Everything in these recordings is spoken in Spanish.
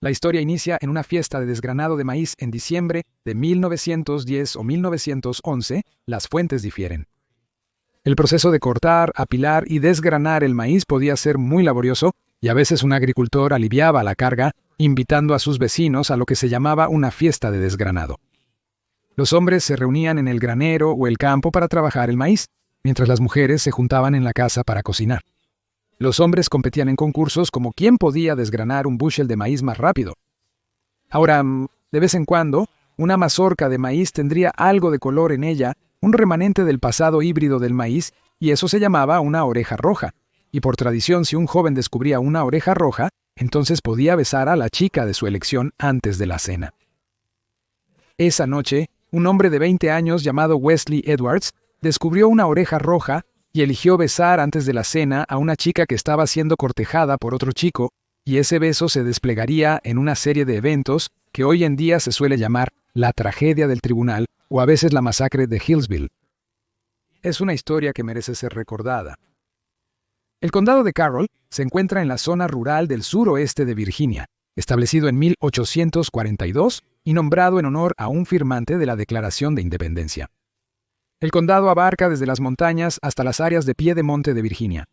La historia inicia en una fiesta de desgranado de maíz en diciembre de 1910 o 1911, las fuentes difieren. El proceso de cortar, apilar y desgranar el maíz podía ser muy laborioso y a veces un agricultor aliviaba la carga, invitando a sus vecinos a lo que se llamaba una fiesta de desgranado. Los hombres se reunían en el granero o el campo para trabajar el maíz, mientras las mujeres se juntaban en la casa para cocinar. Los hombres competían en concursos como quién podía desgranar un bushel de maíz más rápido. Ahora, de vez en cuando, una mazorca de maíz tendría algo de color en ella, un remanente del pasado híbrido del maíz, y eso se llamaba una oreja roja. Y por tradición, si un joven descubría una oreja roja, entonces podía besar a la chica de su elección antes de la cena. Esa noche, un hombre de 20 años llamado Wesley Edwards descubrió una oreja roja y eligió besar antes de la cena a una chica que estaba siendo cortejada por otro chico, y ese beso se desplegaría en una serie de eventos que hoy en día se suele llamar la tragedia del tribunal o a veces la masacre de Hillsville. Es una historia que merece ser recordada. El condado de Carroll se encuentra en la zona rural del suroeste de Virginia, establecido en 1842 y nombrado en honor a un firmante de la Declaración de Independencia. El condado abarca desde las montañas hasta las áreas de piedemonte de Virginia.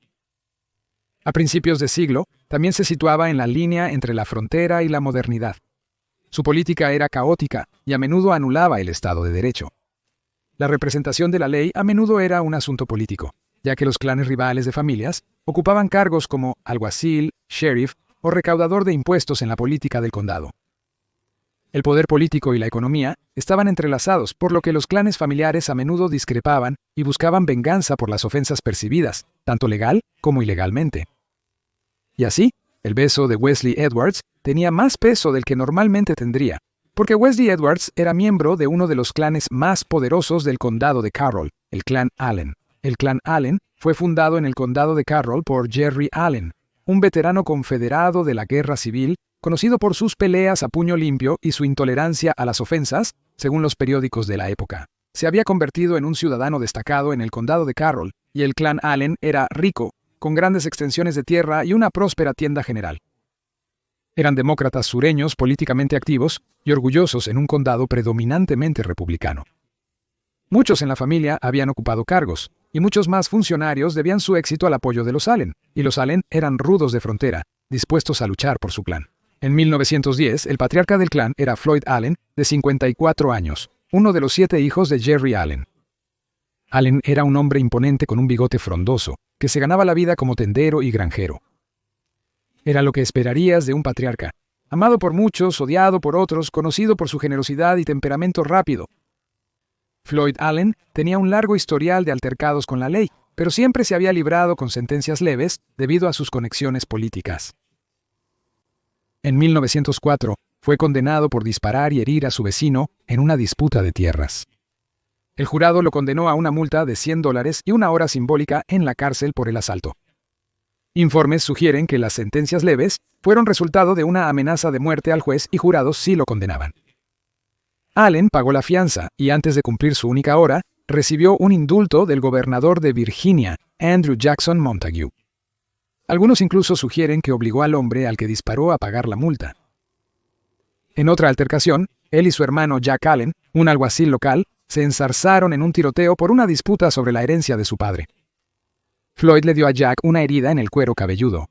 A principios de siglo, también se situaba en la línea entre la frontera y la modernidad. Su política era caótica y a menudo anulaba el Estado de Derecho. La representación de la ley a menudo era un asunto político, ya que los clanes rivales de familias ocupaban cargos como alguacil, sheriff o recaudador de impuestos en la política del condado. El poder político y la economía estaban entrelazados, por lo que los clanes familiares a menudo discrepaban y buscaban venganza por las ofensas percibidas, tanto legal como ilegalmente. Y así, el beso de Wesley Edwards tenía más peso del que normalmente tendría, porque Wesley Edwards era miembro de uno de los clanes más poderosos del condado de Carroll, el clan Allen. El clan Allen fue fundado en el condado de Carroll por Jerry Allen, un veterano confederado de la Guerra Civil, conocido por sus peleas a puño limpio y su intolerancia a las ofensas, según los periódicos de la época. Se había convertido en un ciudadano destacado en el condado de Carroll, y el clan Allen era rico, con grandes extensiones de tierra y una próspera tienda general. Eran demócratas sureños políticamente activos y orgullosos en un condado predominantemente republicano. Muchos en la familia habían ocupado cargos, y muchos más funcionarios debían su éxito al apoyo de los Allen, y los Allen eran rudos de frontera, dispuestos a luchar por su clan. En 1910, el patriarca del clan era Floyd Allen, de 54 años, uno de los 7 hijos de Jerry Allen. Allen era un hombre imponente con un bigote frondoso, que se ganaba la vida como tendero y granjero. Era lo que esperarías de un patriarca, amado por muchos, odiado por otros, conocido por su generosidad y temperamento rápido. Floyd Allen tenía un largo historial de altercados con la ley, pero siempre se había librado con sentencias leves debido a sus conexiones políticas. En 1904, fue condenado por disparar y herir a su vecino en una disputa de tierras. El jurado lo condenó a una multa de $100 y una hora simbólica en la cárcel por el asalto. Informes sugieren que las sentencias leves fueron resultado de una amenaza de muerte al juez y jurados si lo condenaban. Allen pagó la fianza y antes de cumplir su única hora, recibió un indulto del gobernador de Virginia, Andrew Jackson Montague. Algunos incluso sugieren que obligó al hombre al que disparó a pagar la multa. En otra altercación, él y su hermano Jack Allen, un alguacil local, se enzarzaron en un tiroteo por una disputa sobre la herencia de su padre. Floyd le dio a Jack una herida en el cuero cabelludo.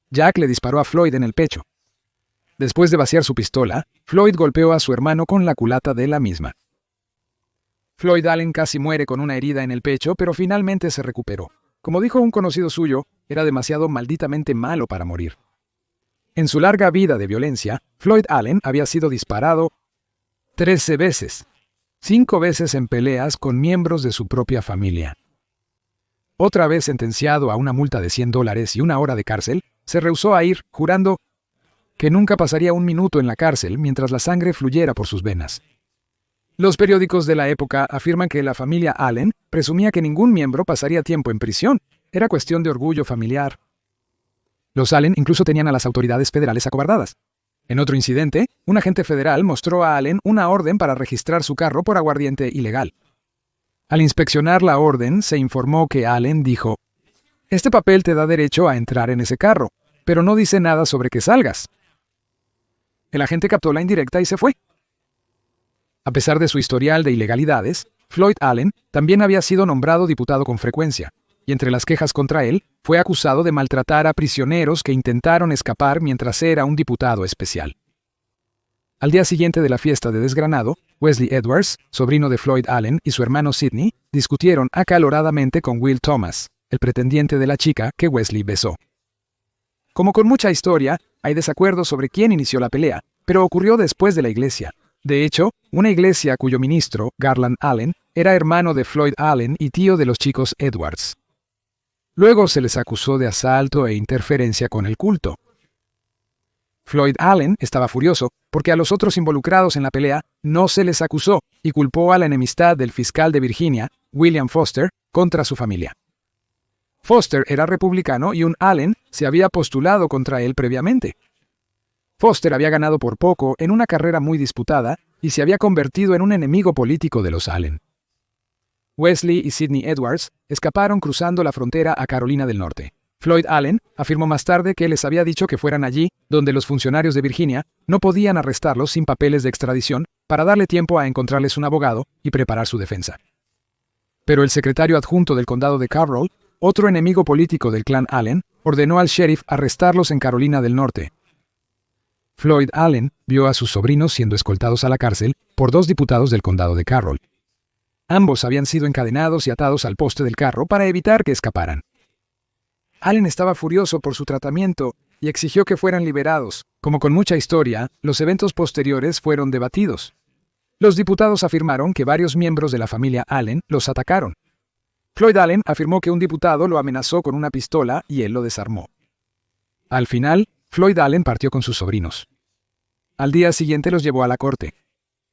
Jack le disparó a Floyd en el pecho. Después de vaciar su pistola, Floyd golpeó a su hermano con la culata de la misma. Floyd Allen casi muere con una herida en el pecho, pero finalmente se recuperó. Como dijo un conocido suyo, era demasiado malditamente malo para morir. En su larga vida de violencia, Floyd Allen había sido disparado 13 veces, 5 veces en peleas con miembros de su propia familia. Otra vez sentenciado a una multa de $100 y una hora de cárcel, se rehusó a ir, jurando que nunca pasaría un minuto en la cárcel mientras la sangre fluyera por sus venas. Los periódicos de la época afirman que la familia Allen presumía que ningún miembro pasaría tiempo en prisión. Era cuestión de orgullo familiar. Los Allen incluso tenían a las autoridades federales acobardadas. En otro incidente, un agente federal mostró a Allen una orden para registrar su carro por aguardiente ilegal. Al inspeccionar la orden, se informó que Allen dijo: «Este papel te da derecho a entrar en ese carro, pero no dice nada sobre que salgas». El agente captó la indirecta y se fue. A pesar de su historial de ilegalidades, Floyd Allen también había sido nombrado diputado con frecuencia, y entre las quejas contra él, fue acusado de maltratar a prisioneros que intentaron escapar mientras era un diputado especial. Al día siguiente de la fiesta de desgranado, Wesley Edwards, sobrino de Floyd Allen, y su hermano Sidney, discutieron acaloradamente con Will Thomas, el pretendiente de la chica que Wesley besó. Como con mucha historia, hay desacuerdos sobre quién inició la pelea, pero ocurrió después de la iglesia. De hecho, una iglesia cuyo ministro, Garland Allen, era hermano de Floyd Allen y tío de los chicos Edwards. Luego se les acusó de asalto e interferencia con el culto. Floyd Allen estaba furioso porque a los otros involucrados en la pelea no se les acusó y culpó a la enemistad del fiscal de Virginia, William Foster, contra su familia. Foster era republicano y un Allen se había postulado contra él previamente. Foster había ganado por poco en una carrera muy disputada y se había convertido en un enemigo político de los Allen. Wesley y Sidney Edwards escaparon cruzando la frontera a Carolina del Norte. Floyd Allen afirmó más tarde que les había dicho que fueran allí, donde los funcionarios de Virginia no podían arrestarlos sin papeles de extradición, para darle tiempo a encontrarles un abogado y preparar su defensa. Pero el secretario adjunto del condado de Carroll, otro enemigo político del clan Allen, ordenó al sheriff arrestarlos en Carolina del Norte. Floyd Allen vio a sus sobrinos siendo escoltados a la cárcel por 2 diputados del condado de Carroll. Ambos habían sido encadenados y atados al poste del carro para evitar que escaparan. Allen estaba furioso por su tratamiento y exigió que fueran liberados. Como con mucha historia, los eventos posteriores fueron debatidos. Los diputados afirmaron que varios miembros de la familia Allen los atacaron. Floyd Allen afirmó que un diputado lo amenazó con una pistola y él lo desarmó. Al final, Floyd Allen partió con sus sobrinos. Al día siguiente los llevó a la corte.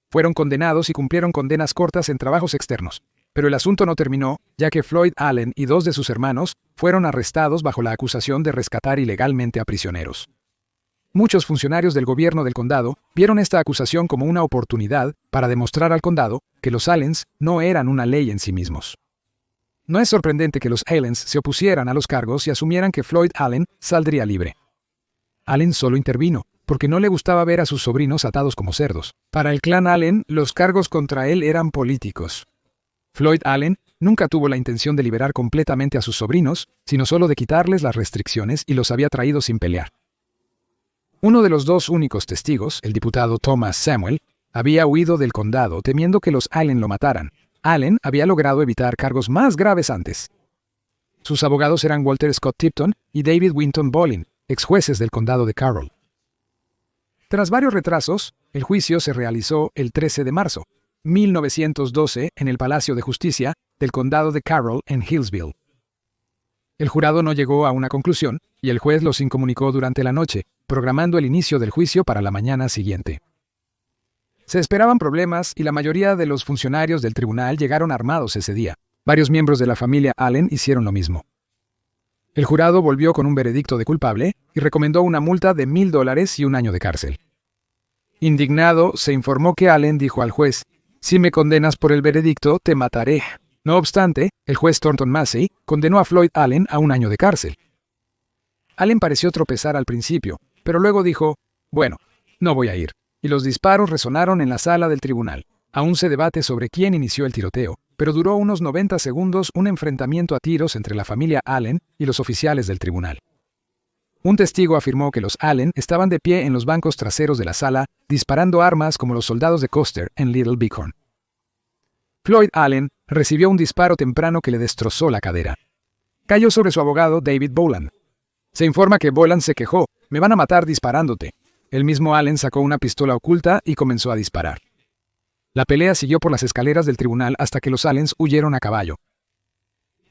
Fueron condenados y cumplieron condenas cortas en trabajos externos. Pero el asunto no terminó, ya que Floyd Allen y 2 de sus hermanos fueron arrestados bajo la acusación de rescatar ilegalmente a prisioneros. Muchos funcionarios del gobierno del condado vieron esta acusación como una oportunidad para demostrar al condado que los Allens no eran una ley en sí mismos. No es sorprendente que los Allens se opusieran a los cargos y asumieran que Floyd Allen saldría libre. Allen solo intervino, porque no le gustaba ver a sus sobrinos atados como cerdos. Para el clan Allen, los cargos contra él eran políticos. Floyd Allen nunca tuvo la intención de liberar completamente a sus sobrinos, sino solo de quitarles las restricciones y los había traído sin pelear. Uno de los 2 únicos testigos, el diputado Thomas Samuel, había huido del condado temiendo que los Allen lo mataran. Allen había logrado evitar cargos más graves antes. Sus abogados eran Walter Scott Tipton y David Winton Bolin, ex jueces del condado de Carroll. Tras varios retrasos, el juicio se realizó el 13 de marzo. 1912 en el Palacio de Justicia del Condado de Carroll en Hillsville. El jurado no llegó a una conclusión y el juez los incomunicó durante la noche, programando el inicio del juicio para la mañana siguiente. Se esperaban problemas y la mayoría de los funcionarios del tribunal llegaron armados ese día. Varios miembros de la familia Allen hicieron lo mismo. El jurado volvió con un veredicto de culpable y recomendó una multa de $1,000 y 1 año de cárcel. Indignado, se informó que Allen dijo al juez: «Si me condenas por el veredicto, te mataré». No obstante, el juez Thornton Massey condenó a Floyd Allen a 1 año de cárcel. Allen pareció tropezar al principio, pero luego dijo: «Bueno, no voy a ir». Y los disparos resonaron en la sala del tribunal. Aún se debate sobre quién inició el tiroteo, pero duró unos 90 segundos un enfrentamiento a tiros entre la familia Allen y los oficiales del tribunal. Un testigo afirmó que los Allen estaban de pie en los bancos traseros de la sala, disparando armas como los soldados de Custer en Little Bighorn. Floyd Allen recibió un disparo temprano que le destrozó la cadera. Cayó sobre su abogado David Boland. Se informa que Boland se quejó: «Me van a matar disparándote». El mismo Allen sacó una pistola oculta y comenzó a disparar. La pelea siguió por las escaleras del tribunal hasta que los Allens huyeron a caballo.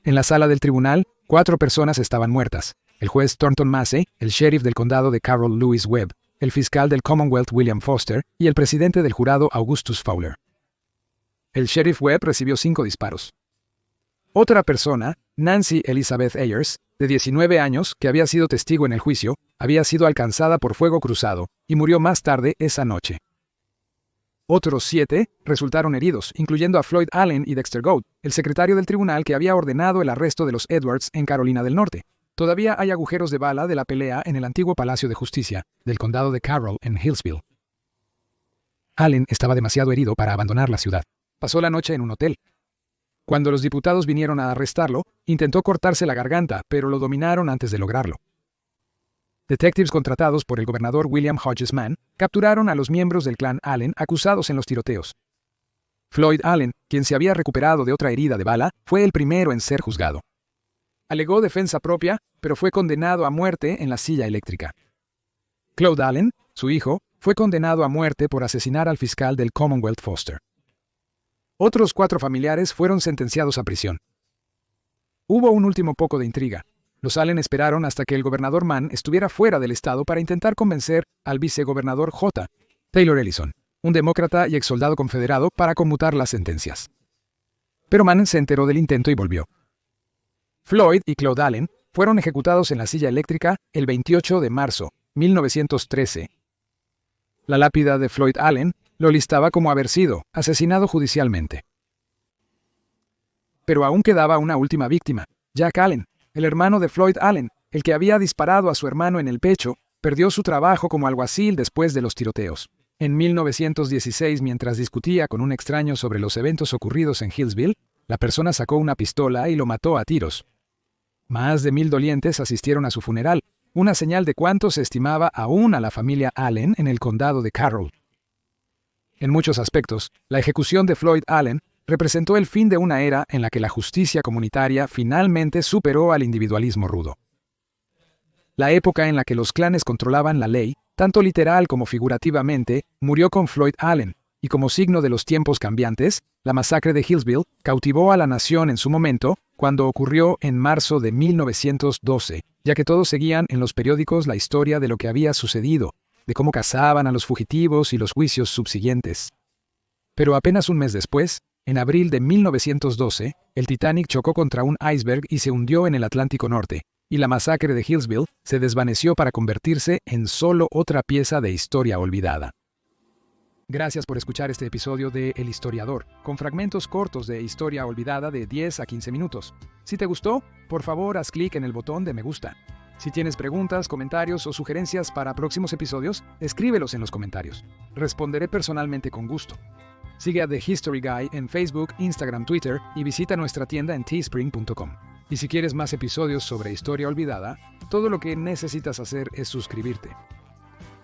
En la sala del tribunal, 4 personas estaban muertas: el juez Thornton Massey, el sheriff del condado de Carroll Lewis Webb, el fiscal del Commonwealth William Foster y el presidente del jurado Augustus Fowler. El sheriff Webb recibió 5 disparos. Otra persona, Nancy Elizabeth Ayers, de 19 años, que había sido testigo en el juicio, había sido alcanzada por fuego cruzado y murió más tarde esa noche. Otros 7 resultaron heridos, incluyendo a Floyd Allen y Dexter Goad, el secretario del tribunal que había ordenado el arresto de los Edwards en Carolina del Norte. Todavía hay agujeros de bala de la pelea en el antiguo Palacio de Justicia del condado de Carroll en Hillsville. Allen estaba demasiado herido para abandonar la ciudad. Pasó la noche en un hotel. Cuando los diputados vinieron a arrestarlo, intentó cortarse la garganta, pero lo dominaron antes de lograrlo. Detectives contratados por el gobernador William Hodges Mann capturaron a los miembros del clan Allen acusados en los tiroteos. Floyd Allen, quien se había recuperado de otra herida de bala, fue el primero en ser juzgado. Alegó defensa propia, pero fue condenado a muerte en la silla eléctrica. Claude Allen, su hijo, fue condenado a muerte por asesinar al fiscal del Commonwealth Foster. Otros 4 familiares fueron sentenciados a prisión. Hubo un último poco de intriga. Los Allen esperaron hasta que el gobernador Mann estuviera fuera del estado para intentar convencer al vicegobernador J. Taylor Ellison, un demócrata y exsoldado confederado, para conmutar las sentencias. Pero Mann se enteró del intento y volvió. Floyd y Claude Allen fueron ejecutados en la silla eléctrica el 28 de marzo, 1913. La lápida de Floyd Allen lo listaba como haber sido asesinado judicialmente. Pero aún quedaba una última víctima. Jack Allen, el hermano de Floyd Allen, el que había disparado a su hermano en el pecho, perdió su trabajo como alguacil después de los tiroteos. En 1916, mientras discutía con un extraño sobre los eventos ocurridos en Hillsville, la persona sacó una pistola y lo mató a tiros. Más de 1000 dolientes asistieron a su funeral, una señal de cuánto se estimaba aún a la familia Allen en el condado de Carroll. En muchos aspectos, la ejecución de Floyd Allen representó el fin de una era en la que la justicia comunitaria finalmente superó al individualismo rudo. La época en la que los clanes controlaban la ley, tanto literal como figurativamente, murió con Floyd Allen, y como signo de los tiempos cambiantes, la masacre de Hillsville cautivó a la nación en su momento, cuando ocurrió en marzo de 1912, ya que todos seguían en los periódicos la historia de lo que había sucedido, de cómo cazaban a los fugitivos y los juicios subsiguientes. Pero apenas un mes después, en abril de 1912, el Titanic chocó contra un iceberg y se hundió en el Atlántico Norte, y la masacre de Hillsville se desvaneció para convertirse en solo otra pieza de historia olvidada. Gracias por escuchar este episodio de El Historiador, con fragmentos cortos de historia olvidada de 10 a 15 minutos. Si te gustó, por favor haz clic en el botón de me gusta. Si tienes preguntas, comentarios o sugerencias para próximos episodios, escríbelos en los comentarios. Responderé personalmente con gusto. Sigue a The History Guy en Facebook, Instagram, Twitter y visita nuestra tienda en teespring.com. Y si quieres más episodios sobre historia olvidada, todo lo que necesitas hacer es suscribirte.